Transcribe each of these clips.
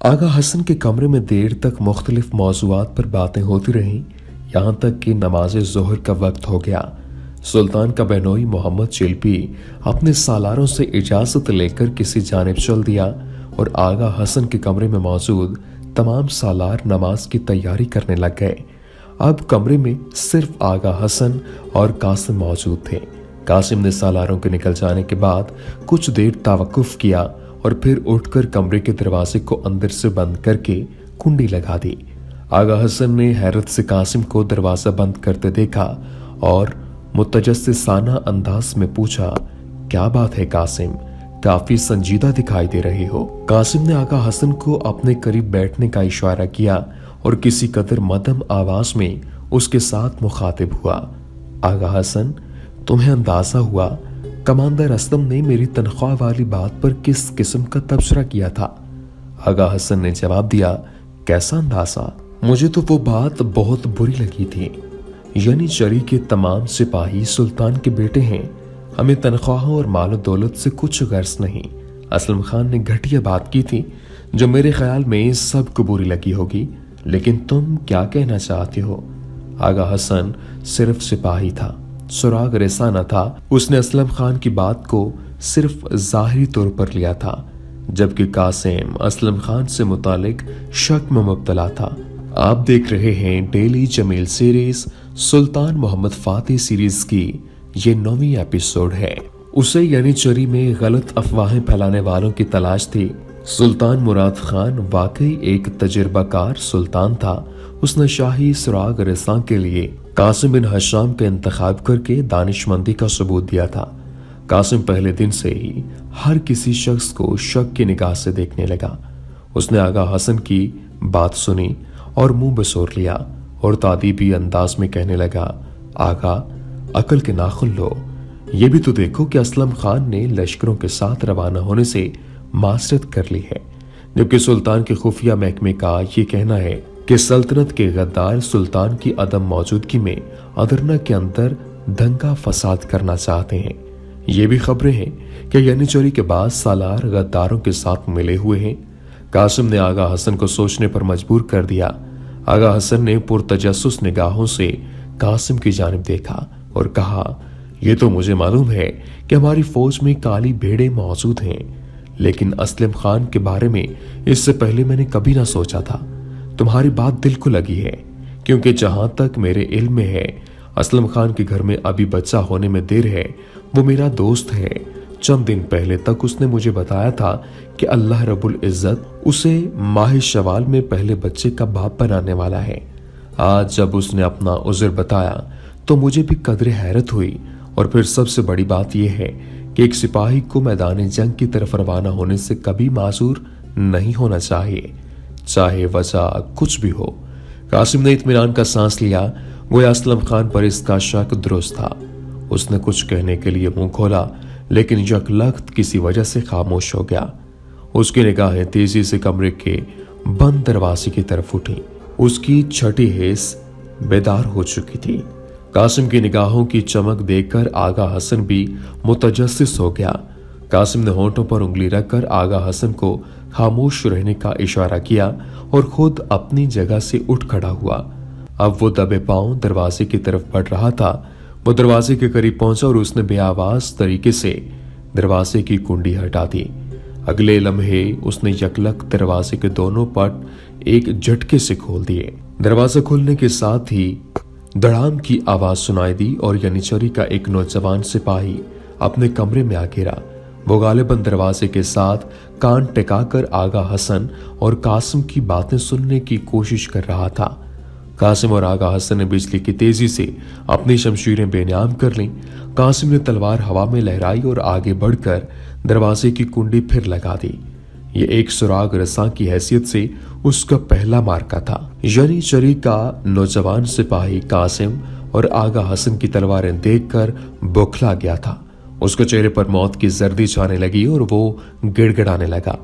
आगा हसन के कमरे में देर तक मुख्तलिफ मौज़ूआत पर बातें होती रहीं, यहाँ तक कि नमाज ज़ोहर का वक्त हो गया। सुल्तान का बहनोई मोहम्मद चिल्पी अपने सालारों से इजाज़त लेकर किसी जानिब चल दिया और आगा हसन के कमरे में मौजूद तमाम सालार नमाज की तैयारी करने लग गए। अब कमरे में सिर्फ आगा हसन और कासिम मौजूद थे। कासिम ने सालारों के निकल जाने के बाद कुछ देर तवक्कुफ किया और फिर उठकर कमरे के दरवाजे को अंदर से बंद करके कुंडी लगा दी। आगा हसन ने हैरत से कासिम को दरवाजा बंद करते देखा और मुतजस्सिसाना अंदाज में पूछा, क्या बात है कासिम, काफी संजीदा दिखाई दे रहे हो। कासिम ने आगा हसन को अपने करीब बैठने का इशारा किया और किसी कदर मध्यम आवाज में उसके साथ मुखातिब हुआ। आगा हसन, तुम्हें अंदाजा हुआ कमांडर असलम ने मेरी तनख्वाह वाली बात पर किस किस्म का तबसरा किया था? आगा हसन ने जवाब दिया, कैसा अंदाजा? मुझे तो वो बात बहुत बुरी लगी थी। यानी चरी के तमाम सिपाही सुल्तान के बेटे हैं, हमें तनख्वाहों और मालो दौलत से कुछ गर्ज नहीं। असलम खान ने घटिया बात की थी जो मेरे ख्याल में सबको बुरी लगी होगी, लेकिन तुम क्या कहना चाहते हो? आगा हसन सिर्फ सिपाही था, सुराग रेसा न था। उसने असलम खान की बात को सिर्फ जाहिरी तौर पर लिया था, जबकि कासिम असलम खान से मुतालिक शक में मुब्तला था। आप देख रहे हैं डेली जमील सीरीज सुल्तान मोहम्मद फातेह सीरीज की ये 9वीं एपिसोड है। उसे यानी चरी में गलत अफवाहें फैलाने वालों की तलाश थी। सुल्तान मुराद खान वाकई एक तजुर्बाकार सुल्तान था। उसने शाही सुराग रेसा के लिए कासिम बिन हशाम का इंतखाब करके दानिशमंदी का सबूत दिया था। कासिम पहले दिन से ही हर किसी शख्स को शक की निगाह से देखने लगा। उसने आगा हसन की बात सुनी और मुंह बसोर लिया और तादीबी अंदाज में कहने लगा, आगा अकल के नाखुन लो, ये भी तो देखो कि असलम खान ने लश्करों के साथ रवाना होने से मासरत कर ली है, जबकि सुल्तान के खुफिया महकमे का ये कहना है कि सल्तनत के गद्दार सुल्तान की अदम मौजूदगी में अदरना के अंदर दंगा फसाद करना चाहते हैं। ये भी खबरें हैं कि यानी चोरी के बाद सालार गद्दारों के साथ मिले हुए हैं। कासिम ने आगा हसन को सोचने पर मजबूर कर दिया। आगा हसन ने पुरतजस्सुस निगाहों से कासिम की जानिब देखा और कहा, यह तो मुझे मालूम है कि हमारी फौज में काली भेड़ें मौजूद हैं, लेकिन असलम खान के बारे में इससे पहले मैंने कभी ना सोचा था। तुम्हारी बात दिल को लगी है, क्योंकि जहां तक मेरे इल्म में है असलम खान के घर में अभी बच्चा होने में देर है। वो मेरा दोस्त है। चंद दिन पहले तक उसने मुझे बताया था कि अल्लाह रब्बुल इज्जत उसे माह शवाल में पहले बच्चे का बाप बनाने वाला है। आज जब उसने अपना उज़्र बताया तो मुझे भी कदरे हैरत हुई। और फिर सबसे बड़ी बात यह है कि एक सिपाही को मैदान जंग की तरफ रवाना होने से कभी माजूर नहीं होना चाहिए, चाहे वजह कुछ भी हो। कासिम ने इत्मीनान का सांस लिया। गोया असलम खान पर इसका शक दुरुस्त था। उसने कुछ कहने के लिए मुंह खोला, लेकिन यकलख्त किसी वजह से खामोश हो गया। उसकी निगाहें तेजी से कमरे के बंद दरवाजे की तरफ उठी। उसकी छठी हिस्स बेदार हो चुकी थी। कासिम की निगाहों की चमक देखकर आगा हसन भी मुतजस्सिस हो गया। कासिम ने होंठों पर उंगली रखकर आगा हसन को खामोश रहने का इशारा किया और खुद अपनी जगह से उठ खड़ा हुआ। अब वो दबे पांव दरवाजे की तरफ बढ़ रहा था। वो दरवाजे के करीब पहुंचा और उसने बेआवाज तरीके से दरवाजे की कुंडी हटा दी। अगले लम्हे उसने यकलक दरवाजे के दोनों पट एक झटके से खोल दिए। दरवाजा खुलने के साथ ही धड़ाम की आवाज सुनाई दी और यानीचरी का एक नौजवान सिपाही अपने कमरे में आ गिरा। वो गालिबन दरवाजे के साथ कान टिकाकर आगा हसन और कासिम की बातें सुनने की कोशिश कर रहा था। कासिम और आगा हसन ने बिजली की तेजी से अपनी शमशीरें बेनियाम कर लीं। कासिम ने तलवार हवा में लहराई और आगे बढ़कर दरवाजे की कुंडी फिर लगा दी। ये एक सुराग रसा की हैसियत से उसका पहला मार्का था। यानी चरी का नौजवान सिपाही कासिम और आगा हसन की तलवारें देखकर बौखला गया था। उसके चेहरे पर मौत की जर्दी छाने लगी और वो गिड़गिड़ाने लगा।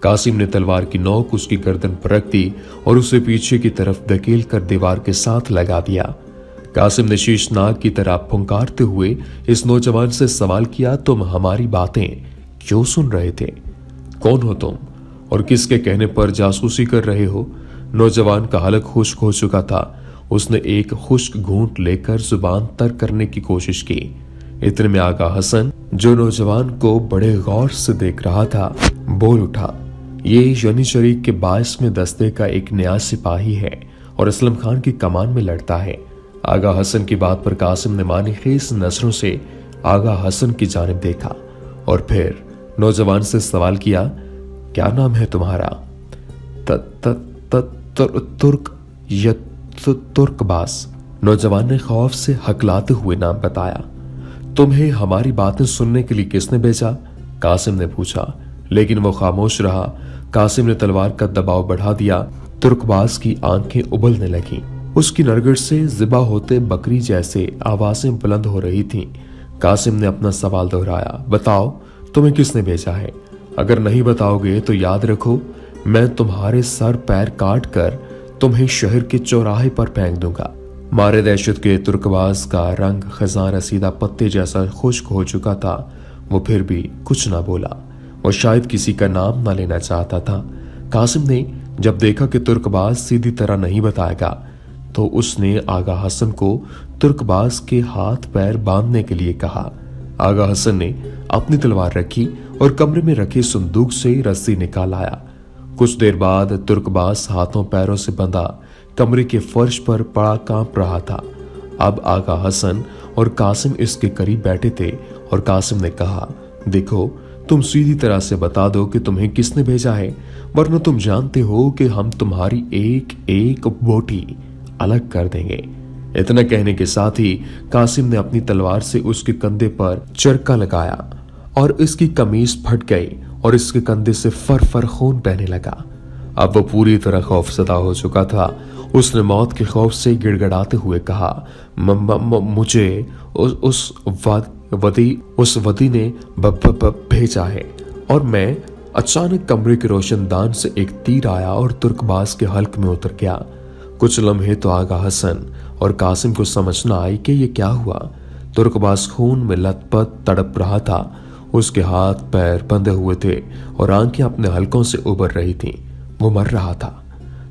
कासिम ने तलवार की नोक उसकी गर्दन पर रख दी और उसे पीछे की तरफ धकेल कर दीवार के साथ लगा दिया। कासिम ने शीशनाग की तरह फुंकारते हुए इस नौजवान से सवाल किया, तुम हमारी बातें क्यों सुन रहे थे? कौन हो तुम और किसके कहने पर जासूसी कर रहे हो? नौजवान का हलक खुश्क हो चुका था। उसने एक खुश्क घूंट लेकर जुबान तर करने की कोशिश की। इतने में आगा हसन, जो नौजवान को बड़े गौर से देख रहा था, बोल उठा, ये शरीक के 22वें दस्ते का एक नया सिपाही है और असलम खान की कमान में लड़ता है। आगा हसन की बात पर कासिम ने मानीखेज नजरों से आगा हसन की जानिब देखा और फिर नौजवान से सवाल किया, क्या नाम है तुम्हारा? तुर्क या तुर्कबाज। नौजवान ने खौफ से हकलाते हुए नाम बताया। तुम्हें हमारी बातें सुनने के लिए किसने भेजा? कासिम ने पूछा, लेकिन वो खामोश रहा। कासिम ने तलवार का दबाव बढ़ा दिया। तुर्कबाज की आंखें उबलने लगी। उसकी नरगट से जिबा होते बकरी जैसे आवाजें बुलंद हो रही थीं। कासिम ने अपना सवाल दोहराया, बताओ तुम्हें किसने भेजा है? अगर नहीं बताओगे तो याद रखो, मैं तुम्हारे सर पैर काट कर तुम्हें शहर के चौराहे पर फेंक दूंगा। मारे दहशत के तुर्कबाज का रंग खजां रसीदा पत्ते जैसा खुश्क हो चुका था। वो फिर भी कुछ ना बोला। वो शायद किसी का नाम ना लेना चाहता था। कासिम ने जब देखा कि तुर्कबाज सीधी तरह नहीं बताएगा, तो उसने आगा हसन को तुर्कबाज के हाथ पैर बांधने के लिए कहा। आगा हसन ने अपनी तलवार रखी और कमरे में रखे संदूक से रस्सी निकाल आया। कुछ देर बाद तुर्कबाज हाथों पैरों से बंधा कमरे के फर्श पर पड़ा कांप रहा था। अब आगा हसन और कासिम इसके करीब बैठे थे और कासिम ने कहा, देखो तुम सीधी तरह से बता दो कि तुम्हें किसने भेजा है, वरना तुम जानते हो कि हम तुम्हारी एक एक बोटी अलग कर देंगे। इतना कहने के साथ ही कासिम ने अपनी तलवार से उसके कंधे पर चरका लगाया और इसकी कमीज फट गई और इसके कंधे से फर फर खून बहने लगा। अब वो पूरी तरह खौफजदा हो चुका था। उसने मौत के खौफ से गिड़गिड़ाते हुए कहा, मुझे उस वदी ने भेजा है। और मैं अचानक कमरे के रोशनदान से एक तीर आया और तुर्कबाज के हल्क में उतर गया। कुछ लम्हे तो आगा हसन और कासिम को समझ न आई कि ये क्या हुआ। तुर्कबाज खून में लथपथ तड़प रहा था। उसके हाथ पैर बंधे हुए थे और आंखें अपने हलकों से उबर रही थीं। वो मर रहा था।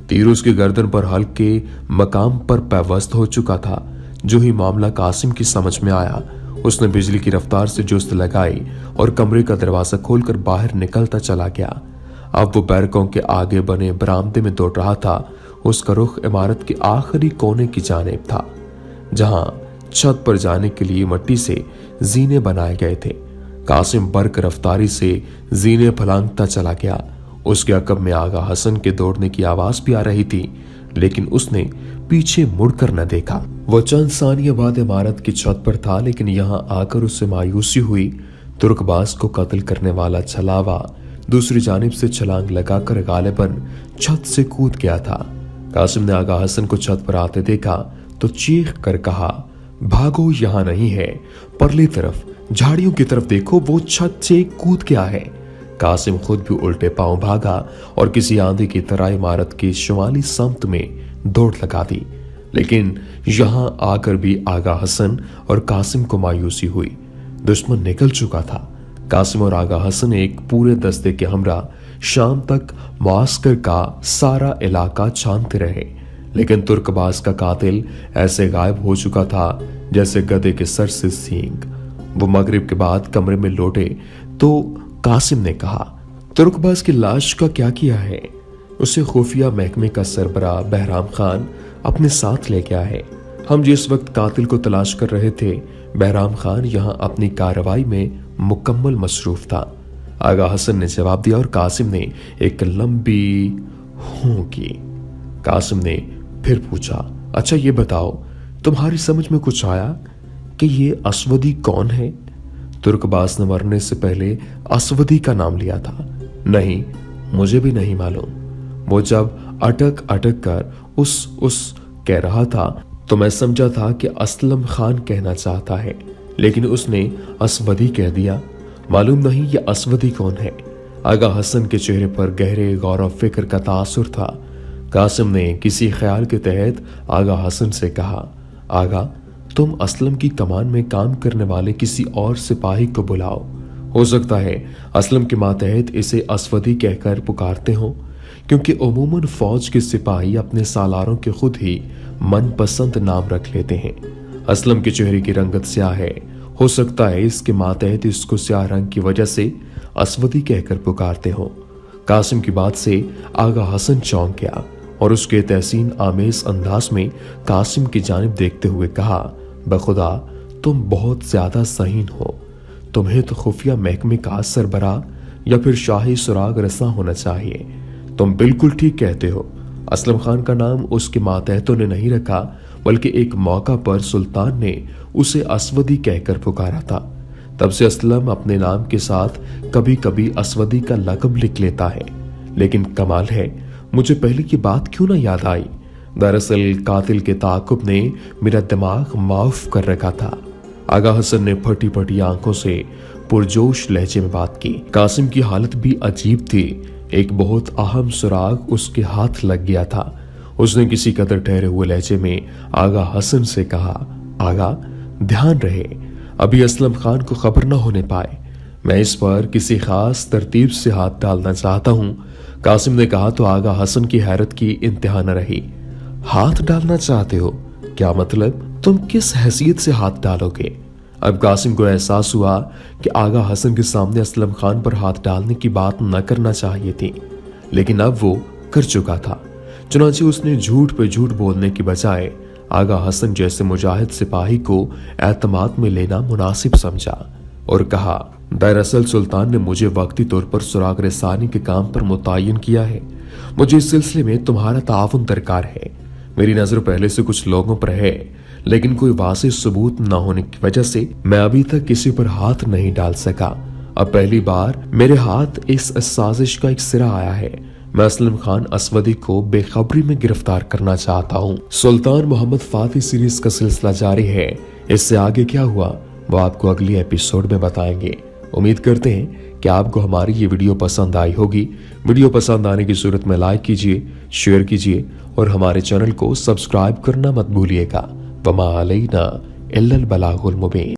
तीर उसकी गर्दन पर हल्क के मकाम पर पैवस्त हो चुका था। जो ही मामला कासिम की समझ में आया, उसने बिजली की रफ्तार से जुस्त लगाई और कमरे का दरवाजा खोलकर बाहर निकलता चला गया। अब वो बैरकों के आगे बने बरामदे में दौड़ रहा था। उसका रुख इमारत के आखिरी कोने की जानिब था, जहां छत पर जाने के लिए मिट्टी से जीने बनाए गए थे। कासिम बर्क रफ्तारी से जीने फलांगता चला गया। उसके अकब में आगा हसन के दौड़ने की आवाज भी आ रही थी, लेकिन उसने पीछे मुड़कर न देखा। वो चंद सानिये बाद इमारत की छत पर था, लेकिन यहां आकर उससे मायूसी हुई। तुर्कबाज को कत्ल करने वाला छलावा दूसरी जानिब से छलांग लगाकर गालिबन छत से कूद गया था। कासिम ने आगा हसन को छत पर आते देखा तो चीख कर कहा, भागो, यहां नहीं है, परली तरफ झाड़ियों की तरफ देखो, वो छत से कूद गया है। कासिम खुद भी उल्टे पांव भागा और किसी आंधी की तरह इमारत की शुमाली समत में दौड़ लगा दी। लेकिन यहां आकर भी आगा हसन और कासिम को मायूसी हुई। दुश्मन निकल चुका था। कासिम और आगा हसन एक पूरे दस्ते के हमरा शाम तक मुआस्कर का सारा इलाका छानते रहे, लेकिन तुर्कबाज का कातिल ऐसे गायब हो चुका था जैसे गधे के सर से सींग। वो मगरिब के बाद कमरे में लौटे तो कासिम ने कहा, तुर्कबाज की लाश का क्या किया है? उसे खुफिया महकमे का सरबराह बहराम खान अपने साथ ले गया है। हम जिस वक्त कातिल को तलाश कर रहे थे, बहराम खान यहाँ अपनी कार्रवाई में मुकम्मल मसरूफ था। आगा हसन ने जवाब दिया और कासिम ने एक लंबी हूं की। कासिम ने फिर पूछा, अच्छा ये बताओ, तुम्हारी समझ में कुछ आया कि ये असवदी कौन है? तुर्कबाज ने मरने से पहले असवदी का नाम लिया था। नहीं, मुझे भी नहीं मालूम। वो जब अटक अटक कर उस कह रहा था तो मैं समझा था कि असलम खान कहना चाहता है, लेकिन उसने असवदी कह दिया। मालूम नहीं ये असवदी कौन है। आगा हसन के चेहरे पर गहरे गौर और फिक्र का तासुर था। कासिम ने किसी ख्याल के तहत आगा हसन से कहा, आगा, तुम असलम की कमान में काम करने वाले किसी और सिपाही को बुलाओ हो सकता है असलम के मातहत इसे असवदी कहकर पुकारते हों, क्योंकि उमूमन फौज के सिपाही अपने सालारों के खुद ही मनपसंद नाम रख लेते हैं। असलम के चेहरे की रंगत स्याह है, हो सकता है इसके मातहत इसको स्याह रंग की वजह से असवदी कहकर पुकारते हों। कासिम की बात से आगा हसन चौंक गया और उसके तहसीन आमेज अंदाज में कासिम की जानिब देखते हुए कहा, बखुदा तुम बहुत ज्यादा सहीन हो। तुम्हें तो खुफिया महकमे का सरबराह या फिर शाही सुराग रसा होना चाहिए। तुम बिल्कुल ठीक कहते हो। असलम खान का नाम उसके मातहतों ने नहीं रखा, बल्कि एक मौका पर सुल्तान ने उसे असवदी कहकर पुकारा था। तब से असलम अपने नाम के साथ कभी कभी असवदी का लक़ब लिख लेता है। लेकिन कमाल है, मुझे पहले की बात क्यों ना याद आई। दरअसल कातिल के ताक़ुब ने मेरा दिमाग माफ कर रखा था। आगा हसन ने फटी फटी आंखों से पुरजोश लहजे में बात की। कासिम की हालत भी अजीब थी। एक बहुत अहम सुराग उसके हाथ लग गया था। उसने किसी कदर ठहरे हुए लहजे में आगा हसन से कहा, आगा ध्यान रहे, अभी असलम खान को खबर न होने पाए। मैं इस पर किसी खास तरतीब से हाथ डालना चाहता हूं। कासिम ने कहा तो आगा हसन की हैरत की इंतहा न रही। हाथ डालना चाहते हो? क्या मतलब? तुम किस हैसियत से हाथ डालोगे? अब कासिम को एहसास हुआ कि आगा हसन के सामने असलम खान पर हाथ डालने की बात न करना चाहिए थी, लेकिन अब वो कर चुका था। चुनांचे उसने झूठ पे झूठ बोलने की बजाय आगा हसन जैसे मुजाहिद सिपाही को एतमाद में लेना मुनासिब समझा और कहा, दरअसल सुल्तान ने मुझे वक्ती तौर पर सुराग रसानी के काम पर मुतय्यन किया है। मुझे इस सिलसिले में तुम्हारा ताउन दरकार है। मेरी नजर पहले से कुछ लोगों पर है, लेकिन कोई वाज़ेह सबूत न होने की वजह से मैं अभी तक किसी पर हाथ नहीं डाल सका। अब पहली बार मेरे हाथ इस साजिश का एक सिरा आया है। मैं असलम खान असवदी को बेखबरी में गिरफ्तार करना चाहता हूँ। सुल्तान मोहम्मद फातिह सीरीज का सिलसिला जारी है। इससे आगे क्या हुआ वो आपको अगले एपिसोड में बताएंगे। उम्मीद करते हैं कि आपको हमारी ये वीडियो पसंद आई होगी। वीडियो पसंद आने की सूरत में लाइक कीजिए, शेयर कीजिए और हमारे चैनल को सब्सक्राइब करना मत भूलिएगा। वमा अलैना इल्लल बलागुल मुबीन।